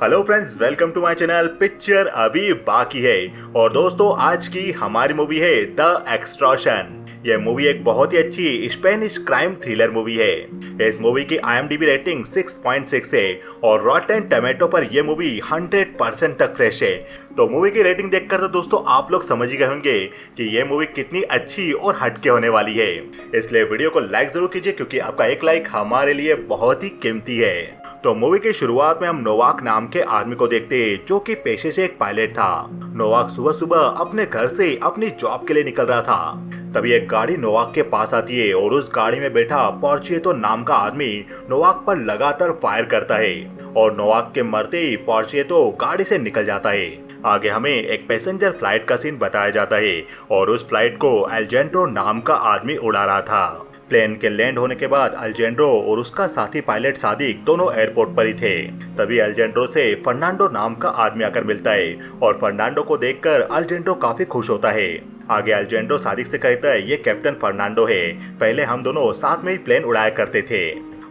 Hello friends, welcome to my channel. Picture अभी बाकी है और दोस्तों आज की हमारी मूवी है द एक्सटॉर्शन। यह मूवी एक बहुत ही अच्छी स्पेनिश क्राइम थ्रिलर मूवी है। इस मूवी की IMDb रेटिंग 6.6 है और रॉटेन टमेटो पर यह मूवी 100% तक फ्रेश है। तो मूवी की रेटिंग देखकर तो दोस्तों आप लोग समझ ही गए होंगे कि यह मूवी कितनी अच्छी और हटके होने वाली है। इसलिए वीडियो को लाइक जरूर कीजिए क्योंकि आपका एक लाइक हमारे लिए बहुत ही कीमती है। तो मूवी की शुरुआत में हम नोवाक नाम के आदमी को देखते हैं जो कि पेशे से एक पायलट था। नोवाक सुबह सुबह अपने घर से अपनी जॉब के लिए निकल रहा था। तभी एक गाड़ी नोवाक के पास आती है और उस गाड़ी में बैठा पोर्चिएतो नाम का आदमी नोवाक पर लगातार फायर करता है और नोवाक के मरते ही पोर्चिएतो गाड़ी से निकल जाता है। आगे हमें एक पैसेंजर फ्लाइट का सीन बताया जाता है और उस फ्लाइट को एल्जेंड्रो नाम का आदमी उड़ा रहा था। प्लेन के लैंड होने के बाद अल्जेंड्रो और उसका साथी पायलट सादिक दोनों एयरपोर्ट पर ही थे। तभी अल्जेंड्रो से फर्नांडो नाम का आदमी आकर मिलता है और फर्नांडो को देखकर अल्जेंड्रो काफी खुश होता है। आगे अल्जेंड्रो सादिक से कहता है ये कैप्टन फर्नांडो है, पहले हम दोनों साथ में ही प्लेन उड़ाया करते थे।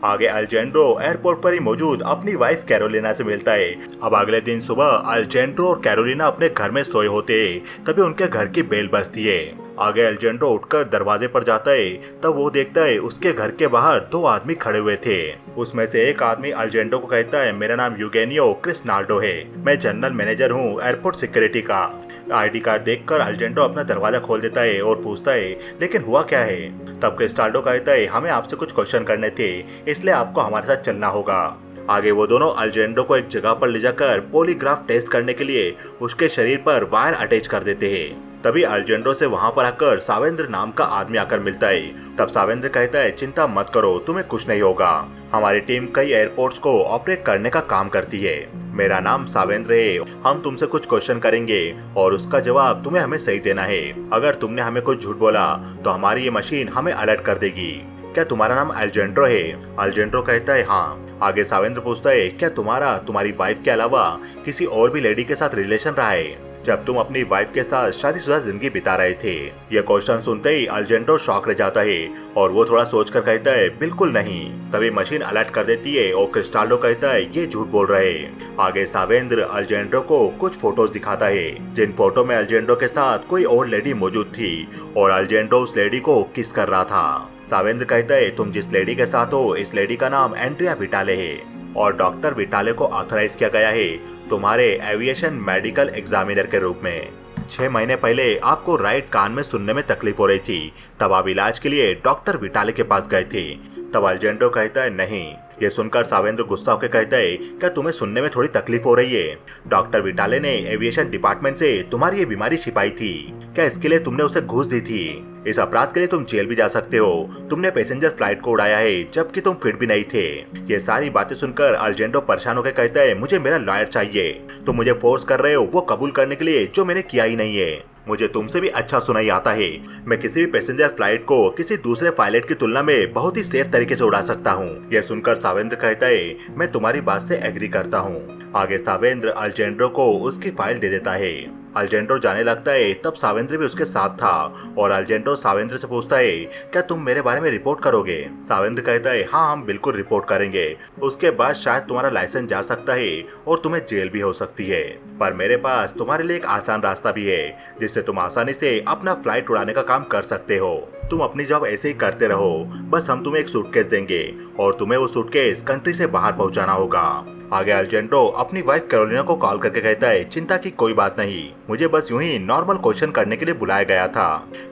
आगे अल्जेंड्रो एयरपोर्ट पर ही मौजूद अपनी वाइफ कैरोलिना से मिलता है। अब अगले दिन सुबह अल्जेंड्रो और कैरोलिना अपने घर में सोए होते हैं, तभी उनके घर की बेल बजती है। आगे अल्जेंड्रो उठकर दरवाजे पर जाता है, तब वो देखता है उसके घर के बाहर दो आदमी खड़े हुए थे। उसमें से एक आदमी अल्जेंड्रो को कहता है मेरा नाम यूगेनियो क्रिस्नाल्डो है, मैं जनरल मैनेजर हूँ एयरपोर्ट सिक्योरिटी का। ID कार्ड देखकर अल्जेंड्रो अपना दरवाजा खोल देता है और पूछता है लेकिन हुआ क्या है। तब क्रिस्टाल्डो कहता है हमें आपसे कुछ क्वेश्चन करने थे, इसलिए आपको हमारे साथ चलना होगा। आगे वो दोनों अल्जेंड्रो को एक जगह पर ले जाकर पॉलीग्राफ टेस्ट करने के लिए उसके शरीर पर वायर अटैच कर देते हैं। तभी अल्जेंड्रो से वहां पर आकर सावेंद्र नाम का आदमी आकर मिलता है। तब सावेंद्र कहता है चिंता मत करो, तुम्हें कुछ नहीं होगा। हमारी टीम कई एयरपोर्ट्स को ऑपरेट करने का काम करती है। मेरा नाम सावेंद्र है, हम तुमसे कुछ क्वेश्चन करेंगे और उसका जवाब तुम्हें हमें सही देना है। अगर तुमने हमें कुछ झूठ बोला तो हमारी ये मशीन हमें अलर्ट कर देगी। क्या तुम्हारा नाम अल्जेंड्रो है? अल्जेंड्रो कहता है हाँ। आगे सावेंद्र पूछता है क्या तुम्हारी वाइफ के अलावा किसी और भी लेडी के साथ रिलेशन रहा है जब तुम अपनी वाइफ के साथ शादीशुदा जिंदगी बिता रहे थे? यह क्वेश्चन सुनते ही अल्जेंड्रो शॉक रह जाता है और वो थोड़ा सोचकर कहता है बिल्कुल नहीं। तभी मशीन अलर्ट कर देती है और क्रिस्टाल्डो कहता है ये झूठ बोल रहे हैं। आगे सावेंद्र अल्जेंड्रो को कुछ फोटोज दिखाता है जिन फोटो में अल्जेंड्रो के साथ कोई और लेडी मौजूद थी और अल्जेंड्रो उस लेडी को किस कर रहा था। सावेंद्र कहता है तुम जिस लेडी के साथ हो इस लेडी का नाम एंड्रिया विटाले है और डॉक्टर विटाले को ऑथराइज किया गया है तुम्हारे एविएशन मेडिकल एग्जामिनर के रूप में। 6 महीने पहले आपको राइट कान में सुनने में तकलीफ हो रही थी, तब आप इलाज के लिए डॉक्टर विटाले के पास गए थे। तब अल्जेंड्रो कहता है नहीं। ये सुनकर सावेंद्र गुस्सा होकर कहता है क्या तुम्हें सुनने में थोड़ी तकलीफ हो रही है? डॉक्टर विटाले ने एविएशन डिपार्टमेंट से तुम्हारी ये बीमारी छिपाई थी, क्या इसके लिए तुमने उसे घूस दी थी? इस अपराध के लिए तुम जेल भी जा सकते हो। तुमने पैसेंजर फ्लाइट को उड़ाया है जबकि तुम फिट भी नहीं थे। ये सारी बातें सुनकर अल्जेंड्रो परेशान होकर कहता है मुझे मेरा लॉयर चाहिए। तुम मुझे फोर्स कर रहे हो वो कबूल करने के लिए जो मैंने किया ही नहीं है। मुझे तुमसे भी अच्छा सुनाई आता है। मैं किसी भी पैसेंजर फ्लाइट को किसी दूसरे पायलट की तुलना में बहुत ही सेफ तरीके से उड़ा सकता हूँ। यह सुनकर सावेंद्र कहता है मैं तुम्हारी बात से एग्री करता हूँ। आगे सावेंद्र अल्जेंड्रो को उसकी फाइल दे देता है। अल्जेंड्रो जाने लगता है, तब सावेंद्र भी उसके साथ था और अल्जेंड्रो सावेंद्र से पूछता है क्या तुम मेरे बारे में रिपोर्ट करोगे? सावेंद्र कहता है हाँ हम बिल्कुल रिपोर्ट करेंगे, उसके बाद शायद तुम्हारा लाइसेंस जा सकता है और तुम्हें जेल भी हो सकती है, पर मेरे पास तुम्हारे लिए एक आसान रास्ता भी है जिससे तुम आसानी से अपना फ्लाइट उड़ाने का काम कर सकते हो। तुम अपनी जॉब ऐसे ही करते रहो, बस हम तुम्हें एक सूटकेस देंगे और तुम्हें वो सूटकेस कंट्री से बाहर पहुंचाना होगा। आगे अल्जेंड्रो अपनी वाइफ कैरोलिना को कॉल करके कहता है चिंता की कोई बात नहीं, मुझे बस यूं ही नॉर्मल क्वेश्चन करने के लिए बुलाया गया था।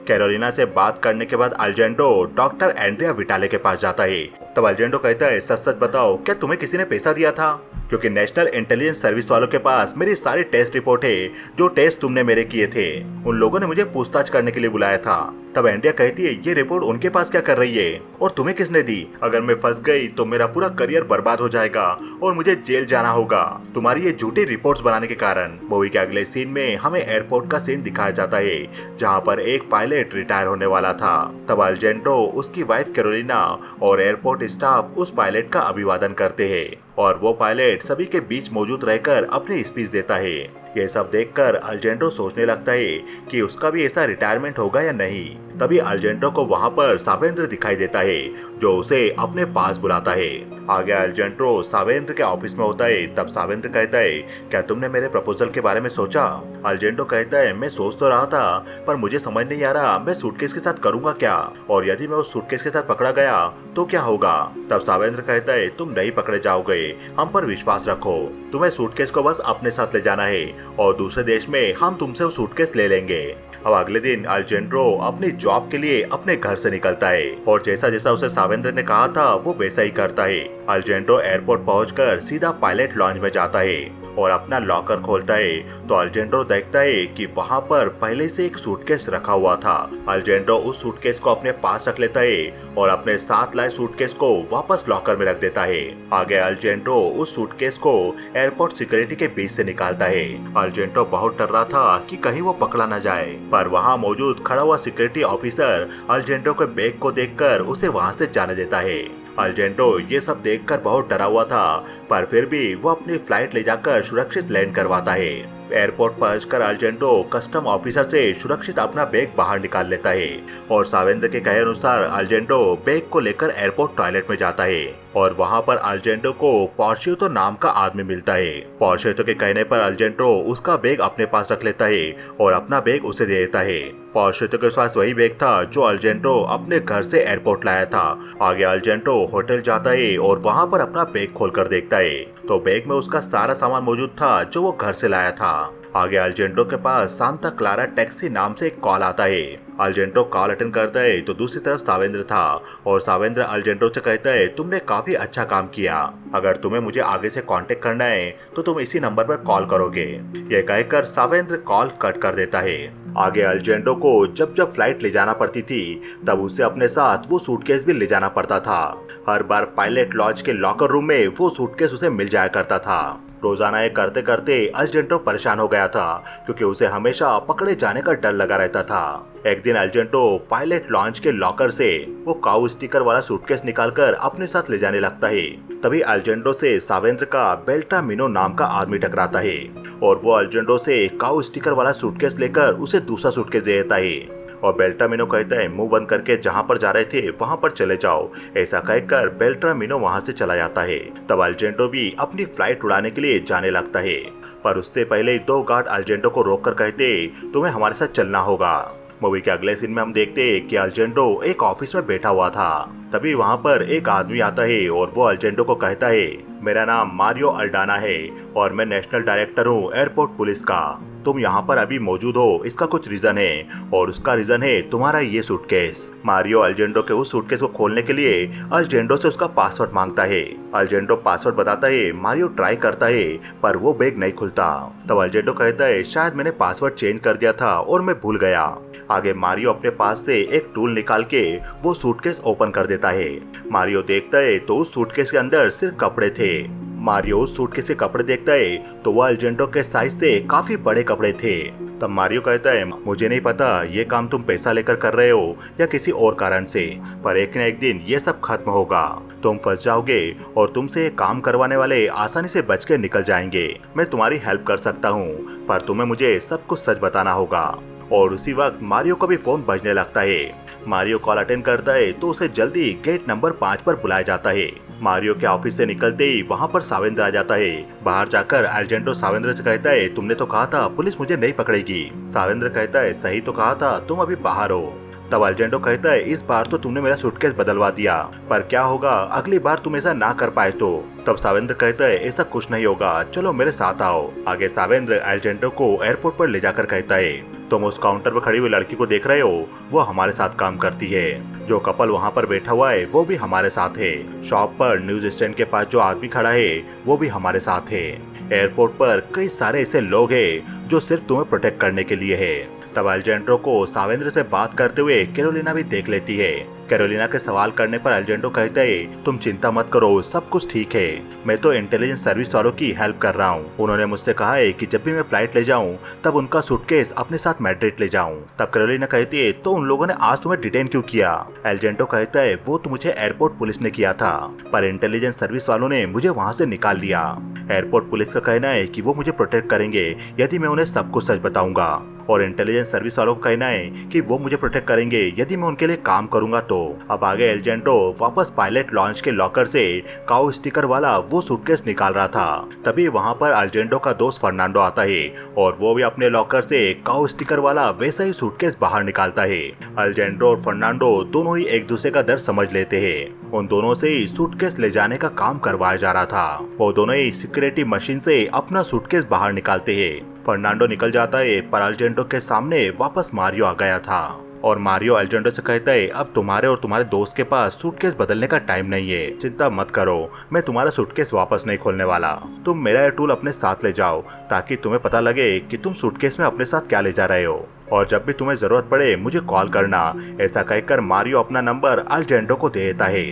कैरोलिना से बात करने के बाद अल्जेंड्रो डॉक्टर एंड्रिया विटाले के पास जाता है। तब अल्जेंड्रो कहता है सच सच बताओ क्या तुम्हें किसी ने पैसा दिया था? क्योंकि नेशनल इंटेलिजेंस सर्विस वालों के पास मेरी सारी टेस्ट रिपोर्ट है, जो टेस्ट तुमने मेरे किए थे उन लोगों ने मुझे पूछताछ करने के लिए बुलाया था। तब एंड्रिया कहती है ये रिपोर्ट उनके पास क्या कर रही है और तुम्हें किसने दी? अगर मैं फंस गई तो मेरा पूरा करियर बर्बाद हो जाएगा और मुझे जेल जाना होगा तुम्हारी ये झूठी रिपोर्ट्स बनाने के कारण। मूवी के अगले सीन में हमें एयरपोर्ट का सीन दिखाया जाता है जहाँ पर एक पायलट रिटायर होने वाला था। तब अल्जेंड्रो, उसकी वाइफ कैरोलिना और एयरपोर्ट स्टाफ उस पायलट का अभिवादन करते हैं और वो पायलट सभी के बीच मौजूद रहकर अपनी स्पीच देता है। ये सब देखकर अल्जेंड्रो सोचने लगता है कि उसका भी ऐसा रिटायरमेंट होगा या नहीं। तभी अल्जेंड्रो को वहाँ पर सावेंद्र दिखाई देता है, जो उसे अपने पास बुलाता है। आगे अल्जेंड्रो सावेंद्र के ऑफिस में होता है। तब सावेंद्र कहता है, क्या तुमने मेरे प्रपोजल के बारे में सोचा? अल्जेंड्रो कहता है, मैं सोच तो रहा था, पर मुझे समझ नहीं आ रहा मैं सूटकेस के साथ करूंगा क्या, और यदि मैं उस सूटकेस के साथ पकड़ा गया तो क्या होगा? तब सावेंद्र कहता है, तुम नहीं पकड़े जाओगे, हम पर विश्वास रखो। तुम्हें सूटकेस को बस अपने साथ ले जाना है और दूसरे देश में हम तुमसे वो सूटकेस ले लेंगे। अब अगले दिन अल्जेंड्रो अपनी जॉब के लिए अपने घर से निकलता है और जैसा जैसा उसे सावेंद्र ने कहा था वो वैसा ही करता है। अल्जेंड्रो एयरपोर्ट पहुंचकर सीधा पायलट लॉन्ज में जाता है और अपना लॉकर खोलता है तो अल्जेंड्रो देखता है कि वहाँ पर पहले से एक सूटकेस रखा हुआ था। अल्जेंड्रो उस सूटकेस को अपने पास रख लेता है और अपने साथ लाए सूटकेस को वापस लॉकर में रख देता है। आगे अल्जेंड्रो उस सूटकेस को एयरपोर्ट सिक्योरिटी के बीच से निकालता है। अल्जेंड्रो बहुत डर रहा था कि कहीं वो पकड़ा न जाए, पर वहाँ मौजूद खड़ा हुआ सिक्योरिटी ऑफिसर अल्जेंड्रो के बैग को देखकर उसे वहाँ से जाने देता है। अल्जेंड्रो ये सब देखकर बहुत डरा हुआ था, पर फिर भी वो अपनी फ्लाइट ले जाकर सुरक्षित लैंड करवाता है। एयरपोर्ट पहुंचकर अल्जेंड्रो कस्टम ऑफिसर से सुरक्षित अपना बैग बाहर निकाल लेता है और सावेंद्र के कहे अनुसार अल्जेंड्रो बैग को लेकर एयरपोर्ट टॉयलेट में जाता है और वहां पर अल्जेंड्रो को पोर्शियो नाम का आदमी मिलता है। पोर्शियो के कहने पर अल्जेंड्रो उसका बैग अपने पास रख लेता है और अपना बैग उसे दे देता है। पोर्शियो के पास वही बैग था जो अल्जेंड्रो अपने घर से एयरपोर्ट लाया था। आगे अल्जेंड्रो होटल जाता है और वहां पर अपना बैग खोलकर देखता है तो बैग में उसका सारा सामान मौजूद था जो वो घर से लाया था। आगे अल्जेंड्रो के पास सांता क्लारा टैक्सी नाम से एक कॉल आता है। अल्जेंड्रो कॉल अटेंड करता है तो दूसरी तरफ सावेंद्र था और सावेंद्र अल्जेंड्रो से कहता है, तुमने काफी अच्छा काम किया, अगर तुम्हें मुझे आगे से कांटेक्ट करना है तो तुम इसी नंबर पर कॉल करोगे। यह कहकर सावेंद्र कॉल कट कर देता है। आगे अल्जेंड्रो को जब जब फ्लाइट ले जाना पड़ती थी तब उसे अपने साथ वो सूटकेस भी ले जाना पड़ता था। हर बार पायलट लॉज के लॉकर रूम में वो सूटकेस उसे मिल जाया करता था। रोजाना ये करते करते अल्जेंड्रो परेशान हो गया था क्योंकि उसे हमेशा पकड़े जाने का डर लगा रहता था। एक दिन अल्जेंड्रो पायलट लॉन्च के लॉकर से वो काऊ स्टिकर वाला सूटकेस निकालकर अपने साथ ले जाने लगता है। तभी अल्जेंड्रो से सावेंद्र का बेल्ट्रामिनो नाम का आदमी टकराता है और वो अल्जेंड्रो से काऊ स्टिकर वाला सूटकेस लेकर उसे दूसरा सूटकेस दे देता है और बेल्ट्रामिनो कहता है, मुंह बंद करके जहां पर जा रहे थे वहां पर चले जाओ। ऐसा कहकर बेल्ट्रामिनो वहां से चला जाता है। तब अल्जेंड्रो भी अपनी फ्लाइट उड़ाने के लिए जाने लगता है, पर उससे पहले दो गार्ड अल्जेंड्रो को रोककर कहते, तुम्हें हमारे साथ चलना होगा। मूवी के अगले सीन में हम देखते हैं कि अल्जेंड्रो एक ऑफिस में बैठा हुआ था। तभी वहां पर एक आदमी आता है और वो अल्जेंड्रो को कहता है, मेरा नाम मारियो अल्डाना है और मैं नेशनल डायरेक्टर हूँ एयरपोर्ट पुलिस का। तुम यहाँ पर अभी मौजूद हो, इसका कुछ रीजन है और उसका रीजन है तुम्हारा ये सूटकेस। मारियो अल्जेंड्रो के उस सूटकेस को खोलने के लिए अल्जेंड्रो से उसका पासवर्ड मांगता है। अल्जेंड्रो पासवर्ड बताता है, मारियो ट्राई करता है पर वो बैग नहीं खुलता। तब अल्जेंड्रो कहता है, शायद मैंने पासवर्ड चेंज कर दिया था और मैं भूल गया। आगे मारियो अपने पास से एक टूल निकाल के वो सूटकेस ओपन कर देता है। मारियो देखता है तो उस सूटकेस के अंदर सिर्फ कपड़े थे। मारियो उस सूटकेस के कपड़े देखता है तो वह अल्जेंड्रो के साइज से काफी बड़े कपड़े थे। तब मारियो कहता है, मुझे नहीं पता ये काम तुम पैसा लेकर कर रहे हो या किसी और कारण से, पर एक न एक दिन ये सब खत्म होगा। तुम फंस जाओगे और तुमसे ये काम करवाने वाले आसानी से बच के निकल जाएंगे। मैं तुम्हारी हेल्प कर सकता हूँ, पर तुम्हें मुझे सब कुछ सच बताना होगा। और उसी वक्त मारियो का भी फोन बजने लगता है। मारियो कॉल अटेंड करता है तो उसे जल्दी गेट नंबर 5 पर बुलाया जाता है। मारियो के ऑफिस से निकलते ही वहाँ पर सावेंद्र आ जाता है। बाहर जाकर अल्जेंड्रो सावेंद्र से कहता है, तुमने तो कहा था पुलिस मुझे नहीं पकड़ेगी। सावेंद्र कहता है, सही तो कहा था, तुम अभी बाहर हो। तब अल्जेंड्रो कहता है, इस बार तो तुमने मेरा सूटकेस बदलवा दिया, पर क्या होगा अगली बार तुम ऐसा ना कर पाए तो। तब सावेंद्र कहता है, ऐसा कुछ नहीं होगा, चलो मेरे साथ आओ। आगे सावेंद्र अल्जेंड्रो को एयरपोर्ट पर ले जाकर कहता है, तुम उस काउंटर पर खड़ी हुई लड़की को देख रहे हो, वो हमारे साथ काम करती है। जो कपल वहाँ पर बैठा हुआ है वो भी हमारे साथ है। शॉप पर न्यूज स्टैंड के पास जो आदमी खड़ा है वो भी हमारे साथ है। एयरपोर्ट पर कई सारे ऐसे लोग हैं जो सिर्फ तुम्हें प्रोटेक्ट करने के लिए है। तब अल्जेंड्रो को सावेंद्र से बात करते हुए कैरोलिना भी देख लेती है। कैरोलिना के सवाल करने पर अल्जेंड्रो कहता है, तुम चिंता मत करो, सब कुछ ठीक है। मैं तो इंटेलिजेंस सर्विस वालों की हेल्प कर रहा हूँ। उन्होंने मुझसे कहा है कि जब भी मैं फ्लाइट ले जाऊँ तब उनका सूटकेस अपने साथ मैड्रिड ले जाऊँ। तब कैरोलिना कहती है, तो उन लोगों ने आज तुम्हें डिटेन क्यों किया? अल्जेंड्रो कहता है, वो तो मुझे एयरपोर्ट पुलिस ने किया था, पर इंटेलिजेंस सर्विस वालों ने मुझे वहाँ से निकाल लिया। एयरपोर्ट पुलिस का कहना है कि वो मुझे प्रोटेक्ट करेंगे यदि मैं उन्हें सब कुछ सच बताऊंगा। और इंटेलिजेंस सर्विस वालों का कहना है कि वो मुझे प्रोटेक्ट करेंगे यदि मैं उनके लिए काम करूंगा तो। अब आगे एल्जेंड्रो वापस पायलट लॉन्च के लॉकर से काऊ स्टिकर वाला वो सूटकेस निकाल रहा था। तभी वहाँ पर एल्जेंड्रो का दोस्त फर्नांडो आता है और वो भी अपने लॉकर से काऊ स्टिकर वाला वैसा ही सूटकेस बाहर निकालता है। एल्जेंड्रो और फर्नांडो दोनों ही एक दूसरे का दर्द समझ लेते हैं। उन दोनों से ही सूटकेस ले जाने का काम करवाया जा रहा था। वो दोनों ही सिक्योरिटी मशीन से अपना सूटकेस बाहर निकालते हैं। फर्नांडो निकल जाता है पर एल्जेंड्रो के सामने वापस मारियो आ गया था और मारियो एल्जेंड्रो से कहता है अब तुम्हारे और तुम्हारे दोस्त के पास सूटकेस बदलने का टाइम नहीं है, चिंता मत करो, मैं तुम्हारा सूटकेस वापस नहीं खोलने वाला। तुम मेरा ये टूल अपने साथ ले जाओ ताकि तुम्हें पता लगे कि तुम सूटकेस में अपने साथ क्या ले जा रहे हो, और जब भी तुम्हें जरूरत पड़े मुझे कॉल करना। ऐसा कहकर मारियो अपना नंबर एल्जेंड्रो को दे देता है।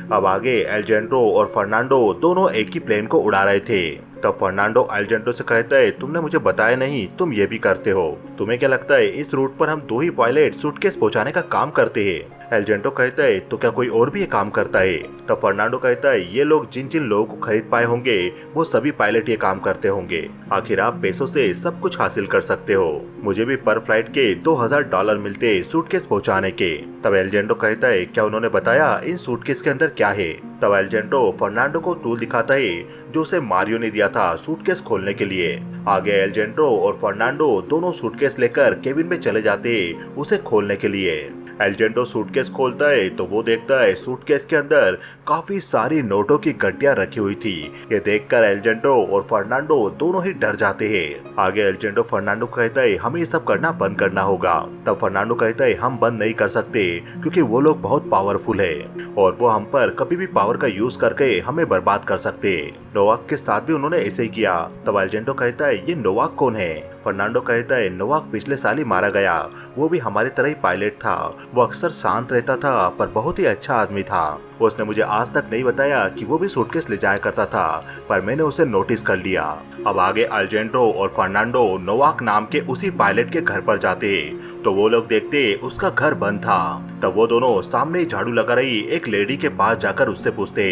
अब आगे एल्जेंड्रो और फर्नांडो दोनों एक ही प्लेन को उड़ा रहे थे। तब फर्नांडो एल्जेंड्रो से कहता है तुमने मुझे बताया नहीं, तुम ये भी करते हो। तुम्हें क्या लगता है इस रूट पर हम 2 ही पायलट सूटकेस पहुंचाने का काम करते हैं? एल्जेंड्रो कहता है तो क्या कोई और भी ये काम करता है? तब फर्नांडो कहता है ये लोग जिन जिन लोगों को खरीद पाए होंगे वो सभी पायलट ये काम करते होंगे। आखिर आप पैसों से सब कुछ हासिल कर सकते हो। मुझे भी पर फ्लाइट के $2000 मिलते सूटकेस पहुंचाने के। तब एल्जेंड्रो कहता है क्या उन्होंने बताया इन सूटकेस के अंदर क्या है? तब एल्जेंड्रो फर्नांडो को टूल दिखाता है जो उसे मारियो ने दिया था सूटकेस खोलने के लिए। आगे एल्जेंड्रो और फर्नांडो दोनों सूटकेस लेकर केबिन में चले जाते उसे खोलने के लिए। एल्जेंड्रो सूटकेस खोलता है तो वो देखता है सूटकेस के अंदर काफी सारी नोटों की गड्डियां रखी हुई थी। ये देखकर एल्जेंड्रो और फर्नांडो दोनों ही डर जाते हैं। आगे एल्जेंड्रो फर्नांडो को कहता है हमें ये सब करना बंद करना होगा। तब फर्नांडो कहता है हम बंद नहीं कर सकते क्योंकि वो लोग बहुत पावरफुल है और वो हम पर कभी भी पावर का यूज करके हमें बर्बाद कर सकते। नोवाक के साथ भी उन्होंने ऐसे ही किया। तब एल्जेंड्रो कहता है ये नोवाक कौन है? फर्नांडो कहता है नोवाक पिछले साल ही मारा गया, वो भी हमारी तरह ही पायलट था। वो अक्सर शांत रहता था पर बहुत ही अच्छा आदमी था। उसने मुझे आज तक नहीं बताया कि वो भी सूटकेस ले जाया करता था, पर मैंने उसे नोटिस कर लिया। अब आगे एल्जेंड्रो और फर्नांडो नोवाक नाम के उसी पायलट के घर पर जाते तो वो लोग देखते उसका घर बंद था। तब वो दोनों सामने झाड़ू लगा रही एक लेडी के पास जाकर उससे पूछते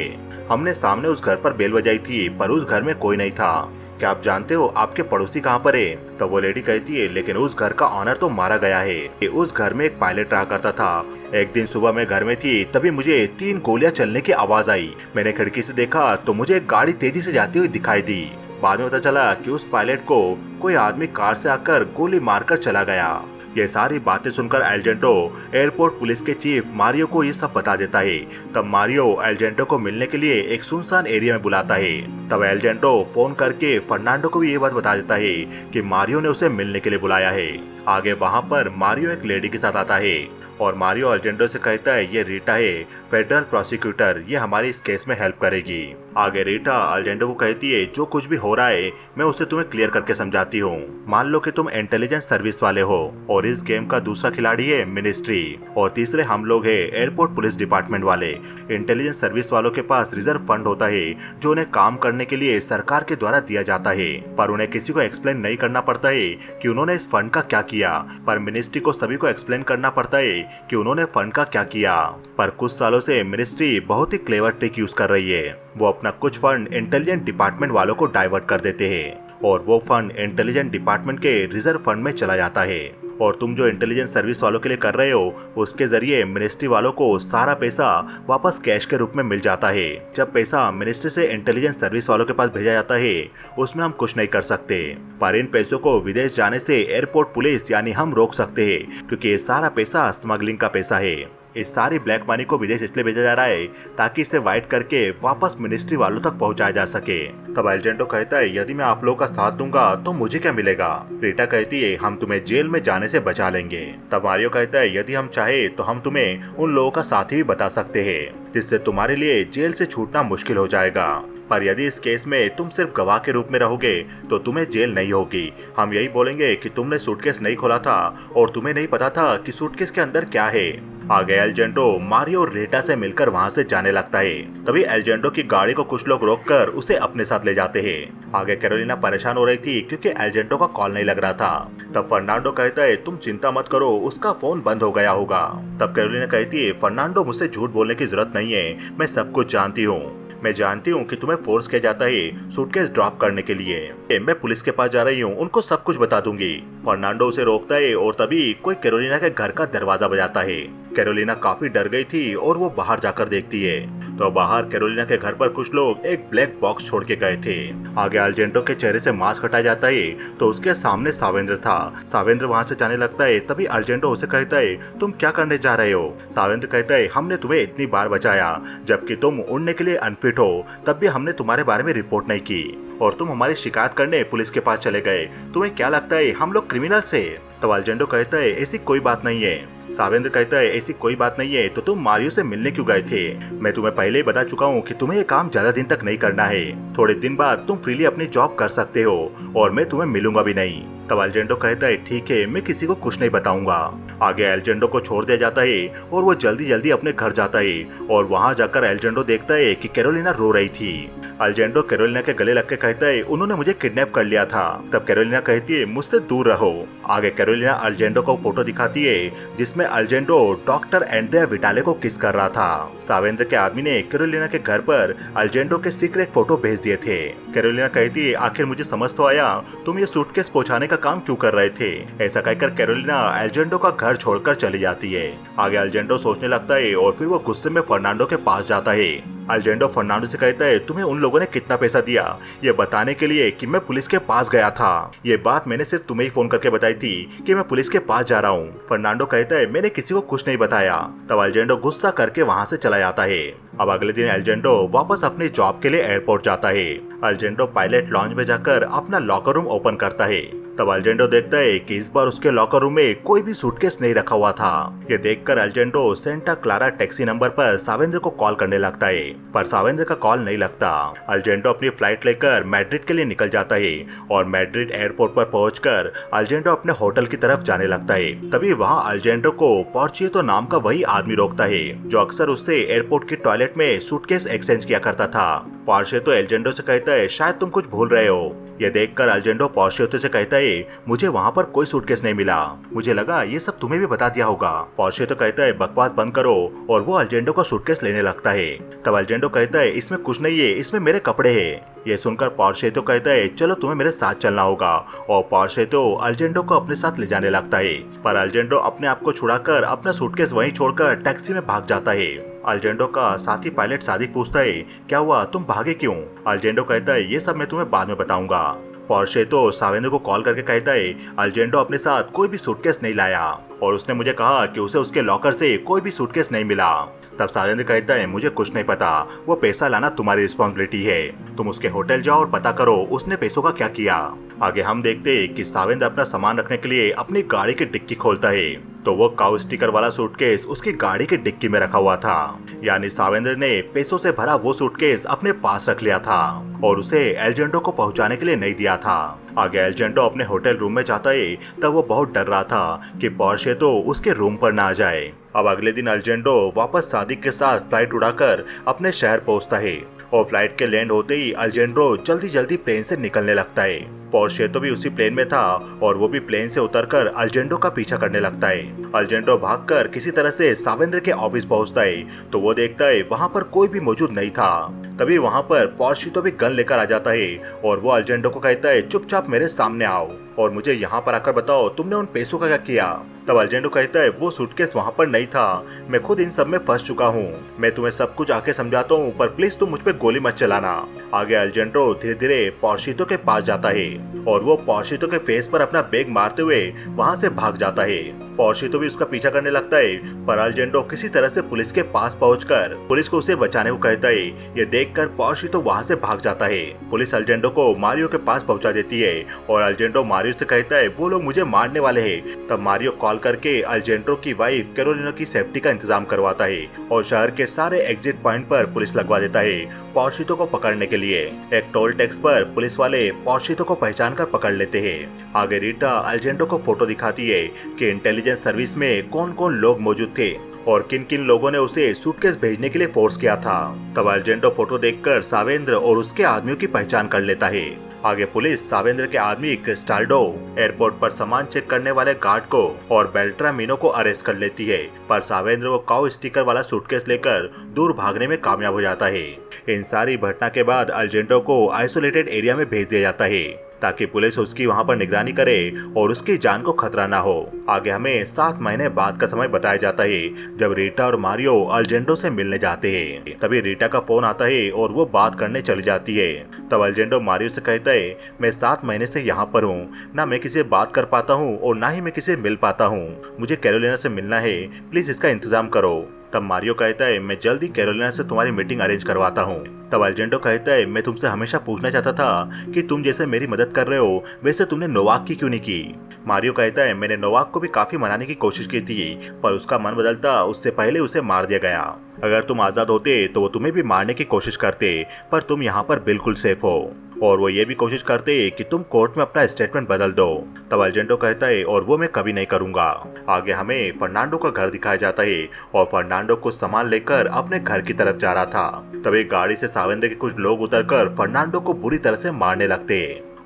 हमने सामने उस घर पर बेल बजाई थी पर उस घर में कोई नहीं था, क्या आप जानते हो आपके पड़ोसी कहाँ पर है? तो वो लेडी कहती है लेकिन उस घर का ऑनर तो मारा गया है। उस घर में एक पायलट रहा करता था। एक दिन सुबह मैं घर में थी तभी मुझे 3 गोलियां चलने की आवाज आई। मैंने खिड़की से देखा तो मुझे एक गाड़ी तेजी से जाती हुई दिखाई दी। बाद में पता चला कि उस पायलट को कोई आदमी कार से आकर गोली मारकर चला गया। ये सारी बातें सुनकर एल्जेंड्रो एयरपोर्ट पुलिस के चीफ मारियो को ये सब बता देता है। तब मारियो एल्जेंड्रो को मिलने के लिए एक सुनसान एरिया में बुलाता है। तब एल्जेंड्रो फोन करके फर्नांडो को भी ये बात बता देता है कि मारियो ने उसे मिलने के लिए बुलाया है। आगे वहाँ पर मारियो एक लेडी के साथ आता है और मारियो एल्जेंड्रो से कहता है ये रीटा है, फेडरल प्रोसिक्यूटर, ये हमारी इस केस में हेल्प करेगी। आगे रीटा एल्जेंड्रो को कहती है जो कुछ भी हो रहा है मैं उसे तुम्हें क्लियर करके समझाती हूँ। मान लो कि तुम इंटेलिजेंस सर्विस वाले हो और इस गेम का दूसरा खिलाड़ी है मिनिस्ट्री और तीसरे हम लोग है एयरपोर्ट पुलिस डिपार्टमेंट वाले। इंटेलिजेंस सर्विस वालों के पास रिजर्व फंड होता है जो उन्हें काम करने के लिए सरकार के द्वारा दिया जाता है, पर उन्हें किसी को एक्सप्लेन नहीं करना पड़ता है कि उन्होंने इस फंड का क्या किया। पर मिनिस्ट्री को सभी को एक्सप्लेन करना पड़ता है कि उन्होंने फंड का क्या किया। पर कुछ सालों से मिनिस्ट्री बहुत ही क्लेवर ट्रिक यूज कर रही है। वो अपना कुछ फंड इंटेलिजेंट डिपार्टमेंट वालों को डाइवर्ट कर देते हैं और वो फंड इंटेलिजेंट डिपार्टमेंट के रिजर्व फंड में चला जाता है। और तुम जो इंटेलिजेंस सर्विस वालों के लिए कर रहे हो उसके जरिए मिनिस्ट्री वालों को सारा पैसा वापस कैश के रूप में मिल जाता है। जब पैसा मिनिस्ट्री से इंटेलिजेंस सर्विस वालों के पास भेजा जाता है उसमें हम कुछ नहीं कर सकते, पर इन पैसों को विदेश जाने से एयरपोर्ट पुलिस यानी हम रोक सकते हैं क्योंकि ये सारा पैसा स्मगलिंग का पैसा है। इस सारी ब्लैक मनी को विदेश इसलिए भेजा जा रहा है ताकि इसे वाइट करके वापस मिनिस्ट्री वालों तक पहुंचाया जा सके। तब एल्जेंड्रो कहता है यदि मैं आप लोगों का साथ दूंगा तो मुझे क्या मिलेगा? रीटा कहती है हम तुम्हें जेल में जाने से बचा लेंगे। तब मारियो कहता है यदि हम चाहे तो हम तुम्हें उन लोगों का साथी भी बता सकते हैं जिससे तुम्हारे लिए जेल से छूटना मुश्किल हो जाएगा, पर यदि इस केस में तुम सिर्फ गवाह के रूप में रहोगे तो तुम्हें जेल नहीं होगी। हम यही बोलेंगे कि तुमने सूटकेस नहीं खोला था और तुम्हें नहीं पता था कि सूटकेस के अंदर क्या है। आगे एल्जेंड्रो मारियो और रीटा से मिलकर वहां से जाने लगता है। तभी एल्जेंड्रो की गाड़ी को कुछ लोग रोककर उसे अपने साथ ले जाते हैं। आगे कैरोलिना परेशान हो रही थी क्योंकि एल्जेंड्रो का कॉल नहीं लग रहा था। तब फर्नांडो कहता है तुम चिंता मत करो, उसका फोन बंद हो गया होगा। तब कैरोलिना कहती है फर्नांडो मुझसे झूठ बोलने की जरूरत नहीं है, मैं सब कुछ जानती हूँ। मैं जानती हूँ कि तुम्हें फोर्स किया जाता है सूटकेस ड्रॉप करने के लिए। मैं पुलिस के पास जा रही हूँ, उनको सब कुछ बता दूंगी। फर्नांडो उसे रोकता है और तभी कोई कैरोलिना के घर का दरवाजा बजाता है। कैरोलिना काफी डर गई थी और वो बाहर जाकर देखती है तो बाहर कैरोलिना के घर पर कुछ लोग एक ब्लैक बॉक्स छोड़ के गए थे। आगे अल्जेंडो के चेहरे से मास्क हटाया जाता है तो उसके सामने सावेंद्र था। सावेंद्र वहाँ से जाने लगता है, तभी अल्जेंडो उसे कहता है, तुम क्या करने जा रहे हो? सावेंद्र कहता है, हमने तुम्हें इतनी बार बचाया, जबकि तुम उड़ने के लिए अनफिट हो, तब भी हमने तुम्हारे बारे में रिपोर्ट नहीं की और तुम हमारी शिकायत करने पुलिस के पास चले गए। तुम्हें क्या लगता है हम लोग क्रिमिनल्स है? तो अल्जेंडो कहता है, ऐसी कोई बात नहीं है। सावेंद्र कहता है, ऐसी कोई बात नहीं है तो तुम मारियो से मिलने क्यों गए थे? मैं तुम्हें पहले ही बता चुका हूँ कि तुम्हें ये काम ज्यादा दिन तक नहीं करना है। थोड़े दिन बाद तुम फ्रीली अपनी जॉब कर सकते हो और मैं तुम्हें मिलूंगा भी नहीं। तब अल्जेंडो कहता है, ठीक है, मैं किसी को कुछ नहीं बताऊंगा। आगे अल्जेंडो को छोड़ दिया जाता है और वो जल्दी जल्दी अपने घर जाता है और वहाँ जाकर अल्जेंडो देखता है कि कैरोलिना रो रही थी। अल्जेंडो कैरोलिना के गले लग के कहता है, उन्होंने मुझे किडनैप कर लिया था। तब कैरोलिना कहती है, मुझसे दूर रहो। आगे कैरोलिना अल्जेंडो को फोटो दिखाती है जिसमें अल्जेंडो डॉक्टर एंड्रिया विटाले को किस कर रहा था। सावेंद्र के आदमी ने कैरोलिना के घर पर अल्जेंडो के सीक्रेट फोटो भेज दिए थे। कैरोलिना कहती है, आखिर मुझे समझ तो आया, तुम ये सूटकेस पहुंचाने का काम क्यों कर रहे थे? ऐसा कहकर कैरोलिना अल्जेंडो का घर छोड़कर चली जाती है। आगे अल्जेंडो सोचने लगता है और फिर वो गुस्से में फर्नांडो के पास जाता है। अल्जेंडो फर्नांडो से कहता है, तुम्हें उन लोगों ने कितना पैसा दिया ये बताने के लिए कि मैं पुलिस के पास गया था? ये बात मैंने सिर्फ तुम्हें ही फोन करके बताई थी कि मैं पुलिस के पास जा रहा हूँ। फर्नांडो कहता है, मैंने किसी को कुछ नहीं बताया। तब अल्जेंडो गुस्सा करके वहाँ से चला जाता है। अब अगले दिन अल्जेंडो वापस अपनी जॉब के लिए एयरपोर्ट जाता है। अल्जेंडो पायलट लॉन्च में जाकर अपना लॉकर रूम ओपन करता है। तब अल्जेंडो देखता है कि इस बार उसके लॉकर रूम में कोई भी सूटकेस नहीं रखा हुआ था। ये देखकर अल्जेंडो सेंटा क्लारा टैक्सी नंबर पर सावेंद्र को कॉल करने लगता है, पर सावेंद्र का कॉल नहीं लगता। अल्जेंडो अपनी फ्लाइट लेकर मैड्रिड के लिए निकल जाता है और मैड्रिड एयरपोर्ट पर पहुंचकर अल्जेंडो अपने होटल की तरफ जाने लगता है। तभी वहाँ अल्जेंडो को पोर्चिएतो नाम का वही आदमी रोकता है जो अक्सर उससे एयरपोर्ट की टॉयलेट में सूटकेस एक्सचेंज किया करता था। पोर्चिएतो अल्जेंडो से कहता है, शायद तुम कुछ भूल रहे हो। ये देखकर अल्जेंडो पोर्चिएतो से कहता है, मुझे वहाँ पर कोई सूटकेस नहीं मिला, मुझे लगा ये सब तुम्हें भी बता दिया होगा। पोर्चिएतो कहता है, बकवास बंद करो, और वो अल्जेंडो का सूटकेस लेने लगता है। तब अल्जेंडो कहता है, इसमें कुछ नहीं है, इसमें मेरे कपड़े हैं। ये सुनकर पोर्चिएतो कहता है, चलो तुम्हें मेरे साथ चलना होगा, और पोर्चिएतो अल्जेंडो को अपने साथ ले जाने लगता है। पर अल्जेंडो अपने आप को छुड़ाकर अपना सूटकेस वहीं छोड़कर टैक्सी में भाग जाता है। अल्जेंडो का साथी पायलट सादिक पूछता है, क्या हुआ, तुम भागे क्यों? अल्जेंडो कहता है, ये सब मैं तुम्हें बाद में बताऊंगा। पोर्चिएतो सावेंद्र को कॉल करके कहता है, अल्जेंडो अपने साथ कोई भी सूटकेस नहीं लाया और उसने मुझे कहा कि उसे उसके लॉकर से कोई भी सूटकेस नहीं मिला। तब सावेंद्र कहता है, मुझे कुछ नहीं पता, वो पैसा लाना तुम्हारी रिस्पॉन्सिबिलिटी है, तुम उसके होटल जाओ और पता करो उसने पैसों का क्या किया। आगे हम देखते हैं कि सावेंद्र अपना सामान रखने के लिए अपनी गाड़ी की डिक्की खोलता है तो वो काउ स्टिकर वाला सूटकेस उसकी गाड़ी की डिक्की में रखा हुआ था। यानी सावेंद्र ने पैसों से भरा वो सूटकेस अपने पास रख लिया था और उसे अल्जेंडो को पहुंचाने के लिए नहीं दिया था। आगे अल्जेंडो अपने होटल रूम में जाता है तब वो बहुत डर रहा था कि पोर्चिएतो उसके रूम पर ना आ जाए। अब अगले दिन अल्जेंडो वापस सादिक के साथ फ्लाइट उड़ाकर अपने शहर पहुंचता है और फ्लाइट के लैंड होते ही अल्जेंडो जल्दी जल्दी प्लेन से निकलने लगता है। पोर्चिएतो भी उसी प्लेन में था और वो भी प्लेन से उतरकर अल्जेंडो का पीछा करने लगता है। अल्जेंडो भागकर किसी तरह से सावेंद्र के ऑफिस पहुंचता है तो वो देखता है वहाँ पर कोई भी मौजूद नहीं था। तभी वहाँ पर पोर्चिएतो भी गन लेकर आ जाता है और वो अल्जेंडो को कहता है, चुपचाप मेरे सामने आओ और मुझे यहाँ पर आकर बताओ तुमने उन पैसों का क्या किया। तब अल्जेंडो कहता है, वो सूटकेस वहाँ पर नहीं था, मैं खुद इन सब में फंस चुका हूँ, मैं तुम्हें सब कुछ आके समझाता हूँ, पर प्लीज तुम मुझ पे गोली मत चलाना। आगे अल्जेंडो धीरे धीरे पोर्चिएतो के पास जाता है और वो पोर्चिएतो के फेस पर अपना बैग मारते हुए वहाँ से भाग जाता है। पोर्चिएतो भी उसका पीछा करने लगता है पर अल्जेंडो किसी तरह से पुलिस के पास पहुंचकर पुलिस को उसे बचाने को कहता है। ये देखकर पोर्चिएतो वहाँ से भाग जाता है। पुलिस अल्जेंडो को मारियो के पास पहुंचा देती है और अल्जेंडो मारियो से कहता है, वो लोग मुझे मारने वाले हैं। तब मारियो कॉल करके अल्जेंडो की वाइफ कैरोलिना की सेफ्टी का इंतजाम करवाता है और शहर के सारे एग्जिट पॉइंट पर पुलिस लगवा देता है पोर्चिएतो को पकड़ने के लिए। एक टोल टैक्स पर पुलिस वाले पोर्चिएतो को पहचान कर पकड़ लेते हैं। आगे रीटा अल्जेंडो को फोटो दिखाती है कि इंटेलिजेंस सर्विस में कौन कौन लोग मौजूद थे और किन किन लोगों ने उसे सूटकेस भेजने के लिए फोर्स किया था। तब अल्जेंडो फोटो देखकर सावेंद्र और उसके आदमियों की पहचान कर लेता है। आगे पुलिस सावेंद्र के आदमी क्रिस्टाल्डो, एयरपोर्ट पर सामान चेक करने वाले गार्ड को और बेल्ट्रामिनो को अरेस्ट कर लेती है, पर सावेंद्र वो काउ स्टिकर वाला सूटकेस लेकर दूर भागने में कामयाब हो जाता है। इन सारी घटना के बाद अल्जेंडो को आइसोलेटेड एरिया में भेज दिया जाता है ताकि पुलिस उसकी वहां पर निगरानी करे और उसकी जान को खतरा ना हो। आगे हमें 7 महीने बाद का समय बताया जाता है जब रीटा और मारियो अल्जेंडो से मिलने जाते हैं। तभी रीटा का फोन आता है और वो बात करने चली जाती है। तब अल्जेंडो मारियो से कहता है, मैं 7 महीने से यहाँ पर हूँ, ना मैं किसी से बात कर पाता हूँ और ना ही मैं किसी से मिल पाता हूँ। मुझे कैरोलिना से मिलना है, प्लीज इसका इंतजाम करो। तब मारियो कहता है, मैं जल्दी कैरोलिना से तुम्हारी मीटिंग अरेंज करवाता हूँ। तब अल्जेंडो कहता है, मैं तुमसे हमेशा पूछना चाहता था कि तुम जैसे मेरी मदद कर रहे हो वैसे तुमने नोवाक की क्यों नहीं की। मारियो कहता है, मैंने नोवाक को भी काफी मनाने की कोशिश की थी पर उसका मन बदलता उससे पहले उसे मार दिया गया। अगर तुम आजाद होते तो वो तुम्हें भी मारने की कोशिश करते पर तुम यहाँ पर बिल्कुल सेफ हो। और वो ये भी कोशिश करते कि तुम कोर्ट में अपना स्टेटमेंट बदल दो। तब अल्जेंडो कहता है, और वो मैं कभी नहीं करूंगा। आगे हमें फर्नांडो का घर दिखाया जाता है और फर्नांडो कुछ सामान लेकर अपने घर की तरफ जा रहा था। तब एक गाड़ी से सावेंद्र के कुछ लोग उतरकर फर्नांडो को बुरी तरह से मारने लगते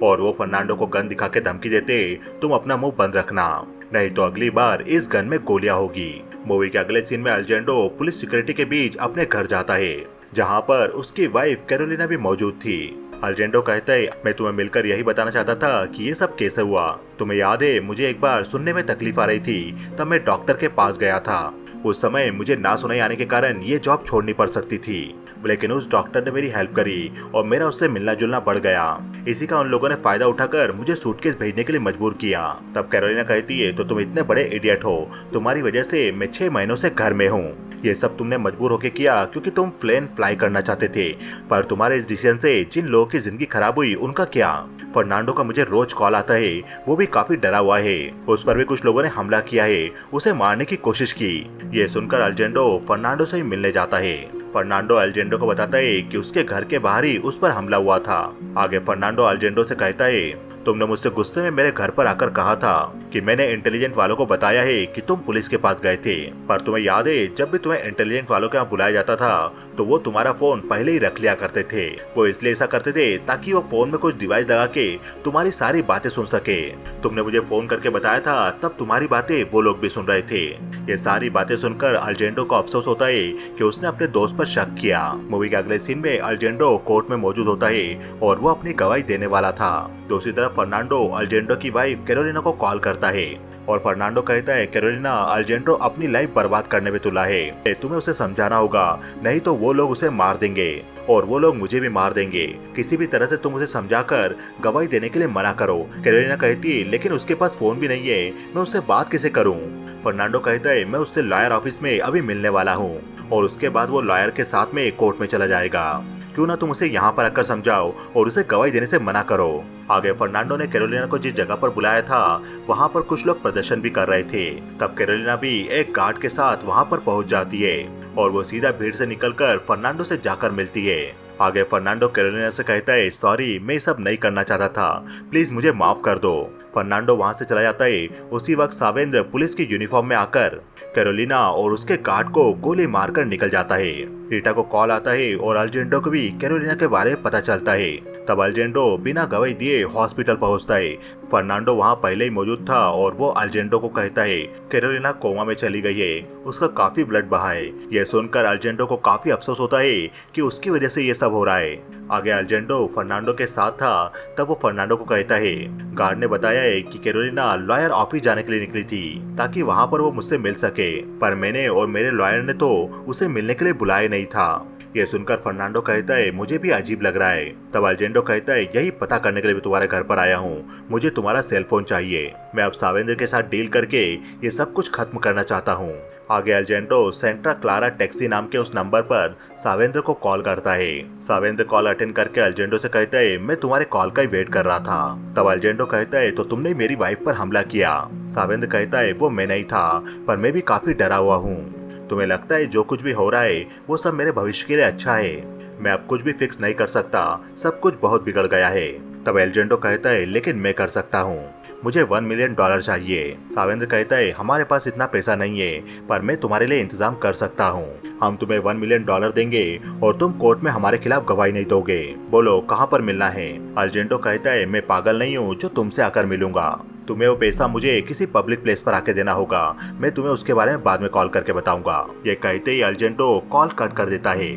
और वो फर्नांडो को गन दिखा के धमकी देते, तुम अपना मुंह बंद रखना, नहीं तो अगली बार इस गन में गोलियां होगी। मूवी के अगले सीन में अल्जेंडो पुलिस सिक्योरिटी के बीच अपने घर जाता है जहाँ पर उसकी वाइफ कैरोलिना भी मौजूद थी। अल्जेंडो कहता है, मैं तुम्हें मिलकर यही बताना चाहता था कि ये सब कैसे हुआ। तुम्हें याद है मुझे एक बार सुनने में तकलीफ आ रही थी, तब मैं डॉक्टर के पास गया था। उस समय मुझे ना सुनाई आने के कारण ये जॉब छोड़नी पड़ सकती थी, लेकिन उस डॉक्टर ने मेरी हेल्प करी और मेरा उससे मिलना जुलना बढ़ गया। इसी का उन लोगों ने फायदा उठाकर मुझे सूटकेस भेजने के लिए मजबूर किया। तब कैरोलिना कहती है, तो तुम इतने बड़े इडियट हो, तुम्हारी वजह से मैं 6 महीनों से घर में हूँ। ये सब तुमने मजबूर होकर किया क्योंकि तुम प्लेन फ्लाई करना चाहते थे, पर तुम्हारे इस डिसीजन से जिन लोगों की जिंदगी खराब हुई उनका क्या। फर्नांडो का मुझे रोज कॉल आता है, वो भी काफी डरा हुआ है, उस पर भी कुछ लोगों ने हमला किया है, उसे मारने की कोशिश की। ये सुनकर अल्जेंडो फर्नांडो से ही मिलने जाता है। फर्नांडो अल्जेंडो को बताता है कि उसके घर के बाहर ही उस पर हमला हुआ था। आगे फर्नांडो अल्जेंडो से कहता है, तुमने मुझसे गुस्से में मेरे घर पर आकर कहा था कि मैंने इंटेलिजेंट वालों को बताया है कि तुम पुलिस के पास गए थे, पर तुम्हें याद है जब भी तुम्हें इंटेलिजेंट वालों के यहाँ बुलाया जाता था तो वो तुम्हारा फोन पहले ही रख लिया करते थे। वो इसलिए ऐसा करते थे ताकि वो फोन में कुछ डिवाइस लगा के तुम्हारी सारी बातें सुन सके। तुमने मुझे फोन करके बताया था, तब तुम्हारी बातें वो लोग भी सुन रहे थे। ये सारी बातें सुनकर अल्जेंडो को अफसोस होता है कि उसने अपने दोस्त पर शक किया। मूवी के अगले सीन में अल्जेंडो कोर्ट में मौजूद होता है और वो अपनी गवाही देने वाला था। दूसरी तरफ फर्नांडो अल्जेंडो की वाइफ कैरोलिना को कॉल करता है और फर्नांडो कहता है, कैरोलिना, अल्जेंडो अपनी लाइफ बर्बाद करने में तुला है, तुम्हें उसे समझाना होगा, नहीं तो वो लोग उसे मार देंगे और वो लोग मुझे भी मार देंगे। किसी भी तरह से तुम उसे समझाकर गवाही देने के लिए मना करो। कैरोलिना कहती है, लेकिन उसके पास फोन भी नहीं है, मैं उससे बात कैसे करूं। फर्नांडो कहता है, मैं उससे लॉयर ऑफिस में अभी मिलने वाला हूँ और उसके बाद वो लॉयर के साथ में कोर्ट में चला जाएगा। क्यों ना तुम उसे यहाँ पर आकर समझाओ और उसे गवाही देने से मना करो। आगे फर्नांडो ने कैरोलिना को जिस जगह पर बुलाया था वहाँ पर कुछ लोग प्रदर्शन भी कर रहे थे। तब कैरोलिना भी एक गार्ड के साथ वहाँ पर पहुँच जाती है और वो सीधा भीड़ से निकलकर फर्नांडो से जाकर मिलती है। आगे फर्नांडो कैरोलिना से कहता है, सॉरी, मैं सब नहीं करना चाहता था, प्लीज मुझे माफ कर दो। फर्नांडो वहाँ से चला जाता है। उसी वक्त सावेंद्र पुलिस की यूनिफॉर्म में आकर कैरोलिना और उसके गार्ड को गोली मारकर निकल जाता है। रीटा को कॉल आता है और अल्जेंडो को भी कैरोलिना के बारे में पता चलता है। तब अल्जेंडो बिना गवाही दिए हॉस्पिटल पहुंचता है। फर्नांडो वहां पहले ही मौजूद था और वो अल्जेंडो को कहता है, कैरोलिना कोमा में चली गई है, उसका काफी ब्लड बहा है। यह सुनकर अल्जेंडो को काफी अफसोस होता है कि उसकी वजह से ये सब हो रहा है। आगे अल्जेंडो फर्नांडो के साथ था, तब वो फर्नांडो को कहता है, गार्ड ने बताया है कि कैरोलिना लॉयर ऑफिस जाने के लिए निकली थी ताकि वहाँ पर वो मुझसे मिल सके, पर मैंने और मेरे लॉयर ने तो उसे मिलने के लिए बुलाया नहीं था। ये सुनकर फर्नांडो कहता है, मुझे भी अजीब लग रहा है। तब अल्जेंडो कहता है, यही पता करने के लिए तुम्हारे घर पर आया हूँ, मुझे तुम्हारा सेल फोन चाहिए, मैं अब सावेंद्र के साथ डील करके ये सब कुछ खत्म करना चाहता हूँ। आगे अल्जेंडो सेंट्रा क्लारा टैक्सी नाम के उस नंबर पर सावेंद्र को कॉल करता है। सावेंद्र कॉल अटेंड करके अल्जेंडो से कहता है, मैं तुम्हारे कॉल का ही वेट कर रहा था। तब अल्जेंडो कहता है, तो तुमने मेरी वाइफ पर हमला किया। सावेंद्र कहता है, वो मैं नहीं था, पर मैं भी काफी डरा हुआ हूँ। तुम्हें लगता है जो कुछ भी हो रहा है वो सब मेरे भविष्य के लिए अच्छा है, मैं अब कुछ भी फिक्स नहीं कर सकता, सब कुछ बहुत बिगड़ गया है। तब अल्जेंडो कहता है, लेकिन मैं कर सकता हूँ, मुझे $1 मिलियन चाहिए। सावेंद्र कहता है, हमारे पास इतना पैसा नहीं है, पर मैं तुम्हारे लिए इंतजाम कर सकता हूँ। हम तुम्हें $1 मिलियन देंगे और तुम कोर्ट में हमारे खिलाफ गवाही नहीं दोगे। बोलो कहाँ पर मिलना है। अल्जेंडो कहता है, मैं पागल नहीं हूँ जो तुमसे आकर मिलूंगा, तुम्हें वो पैसा मुझे किसी पब्लिक प्लेस पर आके देना होगा, मैं तुम्हें उसके बारे में बाद में कॉल करके बताऊंगा। ये कहते ही अल्जेंडो कॉल कट कर देता है।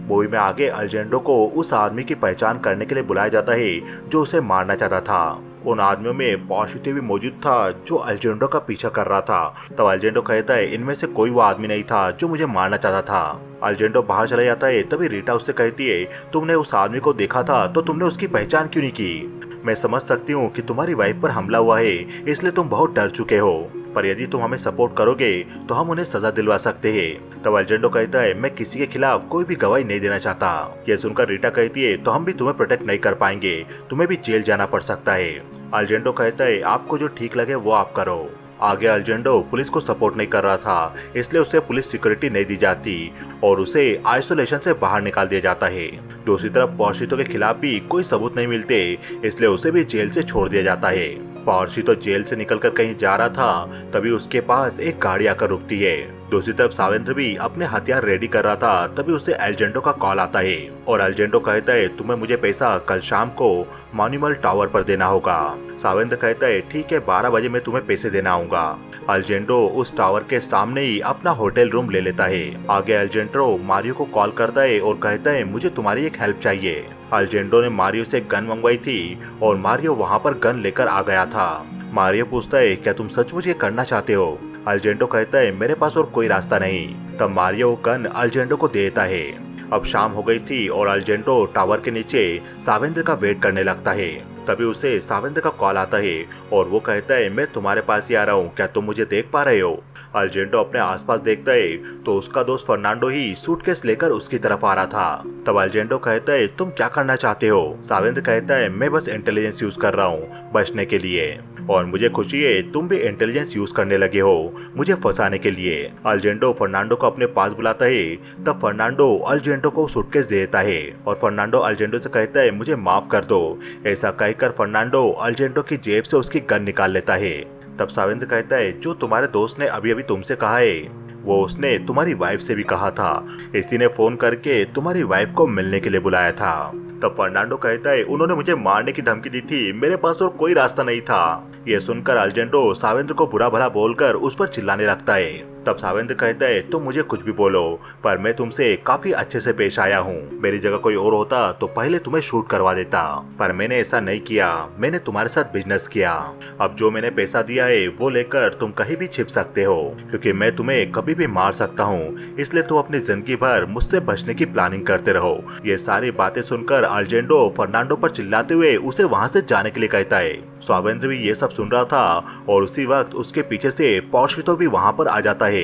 मूवी में आगे अल्जेंडो को उस आदमी की पहचान करने के लिए बुलाया जाता है जो उसे मारना चाहता था। उन आदमियों में पॉर्शितो भी मौजूद था जो अल्जेंडो का पीछा कर रहा था। तब अल्जेंडो कहता है इनमें से कोई वो आदमी नहीं था जो मुझे मारना चाहता था। अल्जेंडो बाहर चला जाता है, तभी रीटा उससे कहती है तुमने उस आदमी को देखा था तो तुमने उसकी पहचान क्यों नहीं की? मैं समझ सकती हूँ कि तुम्हारी वाइफ पर हमला हुआ है, इसलिए तुम बहुत डर चुके हो, पर यदि तुम हमें सपोर्ट करोगे तो हम उन्हें सजा दिलवा सकते हैं। तब अल्जेंडो कहता है मैं किसी के खिलाफ कोई भी गवाही नहीं देना चाहता। यह सुनकर रीटा कहती है तो हम भी तुम्हें प्रोटेक्ट नहीं कर पाएंगे, तुम्हें भी जेल जाना पड़ सकता है। अल्जेंडो कहता है आपको जो ठीक लगे वो आप करो। आगे अल्जेंडो पुलिस को सपोर्ट नहीं कर रहा था, इसलिए उसे पुलिस सिक्योरिटी नहीं दी जाती और उसे आइसोलेशन से बाहर निकाल दिया जाता है। दूसरी तरफ पॉर्शितो के खिलाफ भी कोई सबूत नहीं मिलते, इसलिए उसे भी जेल से छोड़ दिया जाता है। पॉर्शितो जेल से निकलकर कहीं जा रहा था, तभी उसके पास एक गाड़ी आकर रुकती है। दूसरी तरफ सावेंद्र भी अपने हथियार रेडी कर रहा था, तभी उसे अल्जेंडो का कॉल आता है और अल्जेंडो कहता है तुम्हें मुझे पैसा कल शाम को मॉन्यूमल टावर पर देना होगा। सावेंद्र कहता है ठीक है, 12 बजे मैं तुम्हें पैसे देना आऊंगा। अल्जेंडो उस टावर के सामने ही अपना होटल रूम ले लेता है। आगे अल्जेंडो मारियो को कॉल करता है और कहता है मुझे तुम्हारी एक हेल्प चाहिए। अल्जेंडो ने मारियो से गन मंगवाई थी और मारियो वहाँ पर गन लेकर आ गया था। मारियो पूछता है क्या तुम सचमुच ये करना चाहते हो? अल्जेंडो कहता है मेरे पास और कोई रास्ता नहीं। तब मारियो गन अल्जेंडो को देता है। अब शाम हो गई थी और अल्जेंडो टावर के नीचे सावेंद्र का वेट करने लगता है। तभी उसे सावेंद्र का कॉल आता है और वो कहता है मैं तुम्हारे पास ही आ रहा हूँ, क्या तुम मुझे देख पा रहे हो? अल्जेंडो अपने आसपास देखता है तो उसका दोस्त फर्नांडो ही सूटकेस लेकर उसकी तरफ आ रहा था। तब अल्जेंडो कहता है तुम क्या करना चाहते हो? सावेंद्र कहता है मैं बस इंटेलिजेंस यूज कर रहा हूँ बचने के लिए, और मुझे खुशी है तुम भी इंटेलिजेंस यूज करने लगे हो मुझे फंसाने के लिए। अल्जेंडो फर्नांडो को अपने पास बुलाता है। तब फर्नांडो अल्जेंडो को सूटकेस देता है और फर्नांडो अल्जेंडो से कहता है मुझे माफ कर दो। ऐसा कहकर फर्नांडो अल्जेंडो की जेब से उसकी गन निकाल लेता है। तब सावेंद्र कहता है जो तुम्हारे दोस्त ने अभी अभी तुमसे कहा है वो उसने तुम्हारी वाइफ से भी कहा था, इसी ने फोन करके तुम्हारी वाइफ को मिलने के लिए बुलाया था। तब फर्नांडो कहता है उन्होंने मुझे मारने की धमकी दी थी, मेरे पास और कोई रास्ता नहीं था। यह सुनकर अल्जेंडो सावेंद्र को बुरा भला बोलकर उस पर चिल्लाने लगता है। तब सावेंद्र कहता है तुम मुझे कुछ भी बोलो, पर मैं तुमसे काफी अच्छे से पेश आया हूँ। मेरी जगह कोई और होता तो पहले तुम्हें शूट करवा देता, पर मैंने ऐसा नहीं किया, मैंने तुम्हारे साथ बिजनेस किया। अब जो मैंने पैसा दिया है वो लेकर तुम कहीं भी छिप सकते हो, क्योंकि मैं तुम्हें कभी भी मार सकता हूँ, इसलिए तुम अपनी जिंदगी भर मुझसे बचने की प्लानिंग करते रहो। ये सारी बातें सुनकर अल्जेंडो फर्नांडो पर चिल्लाते हुए उसे वहाँ से जाने के लिए कहता है। सावेंद्र भी ये सब सुन रहा था और उसी वक्त उसके पीछे से पॉर्शितो भी वहाँ पर आ जाता है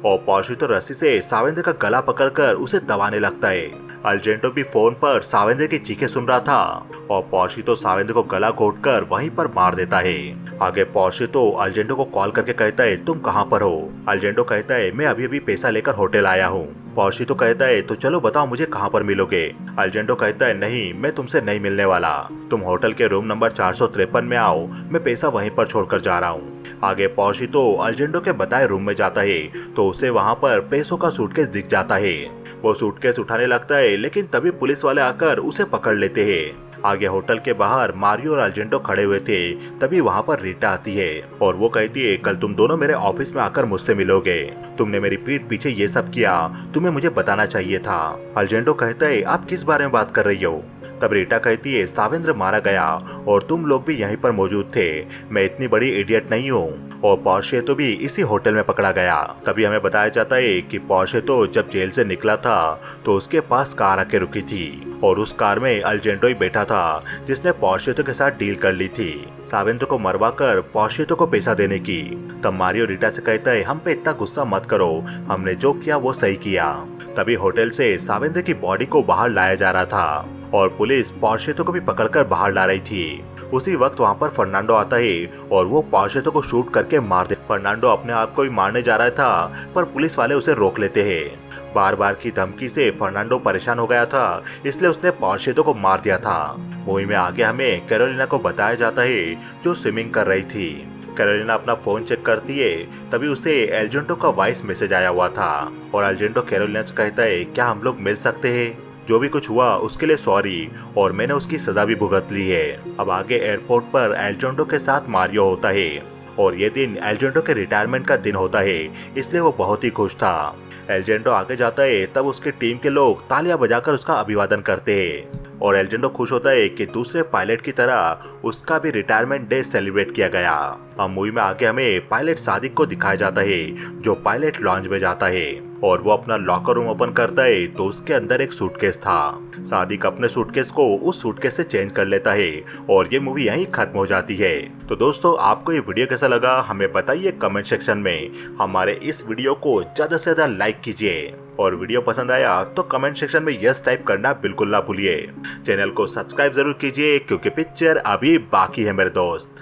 और पॉर्शितो रस्सी से सावेंद्र का गला पकड़कर उसे दबाने लगता है। अल्जेंडो भी फोन पर सावेंद्र की चीखें सुन रहा था और पॉर्शितो सावेंद्र को गला घोटकर वहीं पर मार देता है। आगे पॉर्शितो अल्जेंडो को कॉल करके कहता है तुम कहाँ पर हो? अल्जेंडो कहता है मैं अभी अभी पैसा लेकर होटल आया हूँ। पॉर्शितो कहता है तो चलो बताओ मुझे कहाँ पर मिलोगे? अल्जेंडो कहता है नहीं, मैं तुमसे नहीं मिलने वाला, तुम होटल के रूम नंबर 453 में आओ, मैं पैसा वहीं पर छोड़कर जा रहा हूँ। आगे पॉर्शितो अल्जेंडो के बताए रूम में जाता है तो उसे वहाँ पर पैसों का सूटकेस दिख जाता है। वो सूटकेस उठाने लगता है लेकिन तभी पुलिस वाले आकर उसे पकड़ लेते हैं। आगे होटल के बाहर मारियो और अल्जेंडो खड़े हुए थे, तभी वहाँ पर रीटा आती है और वो कहती है कल तुम दोनों मेरे ऑफिस में आकर मुझसे मिलोगे, तुमने मेरी पीठ पीछे ये सब किया, तुम्हें मुझे बताना चाहिए था। अल्जेंडो कहता है आप किस बारे में बात कर रही हो? तब रीटा कहती है सावेंद्र मारा गया और तुम लोग भी यहीं पर मौजूद थे, मैं इतनी बड़ी इडियट नहीं हूँ, और पॉर्शितो भी इसी होटल में पकड़ा गया। तभी हमें बताया जाता है कि पॉर्शितो जब जेल से निकला था तो उसके पास कार आके रुकी थी और उस कार में अल्जेंडो ही बैठा था जिसने पॉर्शितो के साथ डील कर ली थी सावेंद्र को मरवा कर पॉर्शितो को पैसा देने की। तब मारियो रीटा से कहता है हम पे इतना गुस्सा मत करो, हमने जो किया वो सही किया। तभी होटल से सावेंद्र की बॉडी को बाहर लाया जा रहा था और पुलिस पॉर्शितो को भी पकड़कर बाहर ला रही थी। उसी वक्त वहाँ पर फर्नांडो आता है और वो पॉर्शितो को शूट करके मार दे। फर्नांडो अपने आप को भी मारने जा रहा था पर पुलिस वाले उसे रोक लेते हैं। बार बार की धमकी से फर्नांडो परेशान हो गया था, इसलिए उसने पॉर्शितो को मार दिया था। मूवी में आगे हमें कैरोलिना को बताया जाता है जो स्विमिंग कर रही थी। कैरोलिना अपना फोन चेक करती है, तभी उसे अल्जेंडो का वॉइस मैसेज आया हुआ था और अल्जेंडो कैरोलिना से कहता है क्या हम लोग मिल सकते हैं? जो भी कुछ हुआ उसके लिए सॉरी, और मैंने उसकी सजा भी भुगत ली है। अब आगे एयरपोर्ट पर अल्जेंडो के साथ मारियो होता है और ये दिन अल्जेंडो के रिटायरमेंट का दिन होता है, इसलिए वो बहुत ही खुश था। एल्जेंडो आगे जाता है तब उसकी टीम के लोग तालियां बजाकर उसका अभिवादन करते हैं और एल्जेंडो खुश होता है कि दूसरे पायलट की तरह उसका भी रिटायरमेंट डे सेलिब्रेट किया गया। अब मूवी में आगे हमें पायलट सादिक को दिखाया जाता है जो पायलट लॉन्च में जाता है और वो अपना लॉकर रूम ओपन करता है तो उसके अंदर एक सूटकेस था। सादिक अपने सूटकेस को उस सूटकेस से चेंज कर लेता है और ये मूवी यहीं खत्म हो जाती है। तो दोस्तों आपको ये वीडियो कैसा लगा हमें बताइए कमेंट सेक्शन में। हमारे इस वीडियो को ज्यादा से ज्यादा लाइक कीजिए और वीडियो पसंद आया तो कमेंट सेक्शन में यस टाइप करना बिल्कुल ना भूलिए। चैनल को सब्सक्राइब जरूर कीजिए क्योंकि पिक्चर अभी बाकी है मेरे दोस्त।